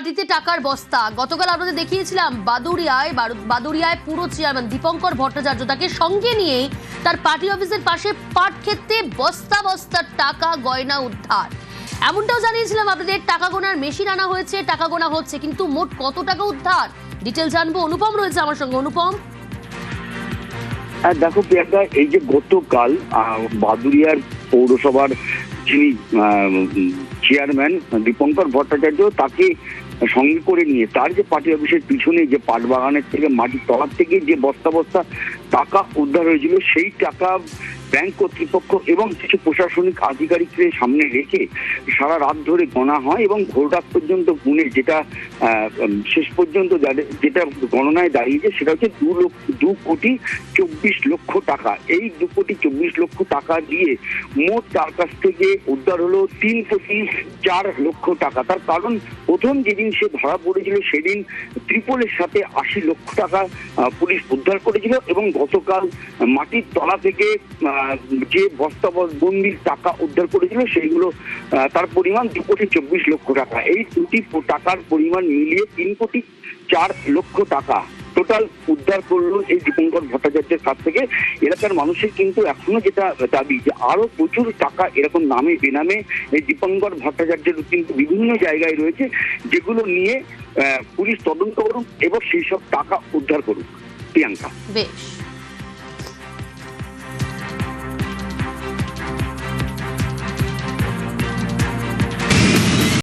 মাটিতে টাকার বস্তা। গতকাল আপনাদের দেখিয়েছিলাম বাদুড়িয়ায় পুরো চেয়ারম্যান দীপঙ্কর ভট্টাচার্য তাকে সঙ্গে নিয়ে তার পার্টি অফিসের পাশে পাট ক্ষেত্রে বস্তা বস্তা টাকা গয়না উদ্ধার। এমনটাও জানিয়েছিলাম আপনাদের, টাকা গোনার মেশিন আনা হয়েছে, টাকা গোনা হচ্ছে, কিন্তু মোট কত টাকা উদ্ধার ডিটেল জানবো। অনুপম রয়েছে আমার সঙ্গে। অনুপম, দেখো প্রিয়াঙ্কা, এই যে গতকাল বাদুড়িয়ার পৌরসভার যিনি চেয়ারম্যান দীপঙ্কর ভট্টাচার্য, তাকে সঙ্গে করে নিয়ে তার যে পার্টি অফিসের পিছনে যে পাট বাগানের থেকে মাটির তলার থেকে যে বস্তা বস্তা টাকা উদ্ধার হয়েছিল, সেই টাকা ব্যাংক কর্তৃপক্ষ এবং কিছু প্রশাসনিক আধিকারিকদের সামনে রেখে সারা রাত ধরে গোনা হয় এবং ভোর রাত পর্যন্ত গুনে যেটা শেষ পর্যন্ত যেটা গণনায় দাঁড়িয়েছে সেটা হচ্ছে 2,24,00,000 টাকা। এই 2,24,00,000 টাকা দিয়ে মোট তার কাছ থেকে উদ্ধার হলো 3,04,00,000 টাকা। তার কারণ প্রথম যেদিন সে ধরা পড়েছিল সেদিন ত্রিপলের সাথে 80,00,000 টাকা পুলিশ উদ্ধার করেছিল এবং গতকাল মাটির তলা থেকে যে বস্তাবন্দির টাকা উদ্ধার করেছিল সেইগুলো তার পরিমাণ 2,24,00,000 টাকা। এই দুটি টাকার পরিমাণ মিলিয়ে 3,04,00,000 টাকা টোটাল উদ্ধার করলো এই দীপঙ্কর ভট্টাচার্যের কাছ থেকে। এলাকার মানুষের কিন্তু এখনো যেটা দাবি যে আরো প্রচুর টাকা এরকম নামে বেনামে এই দীপঙ্কর ভট্টাচার্যের কিন্তু বিভিন্ন জায়গায় রয়েছে, যেগুলো নিয়ে পুলিশ তদন্ত করুক এবং সেই সব টাকা উদ্ধার করুক। প্রিয়াঙ্কা, বেশ।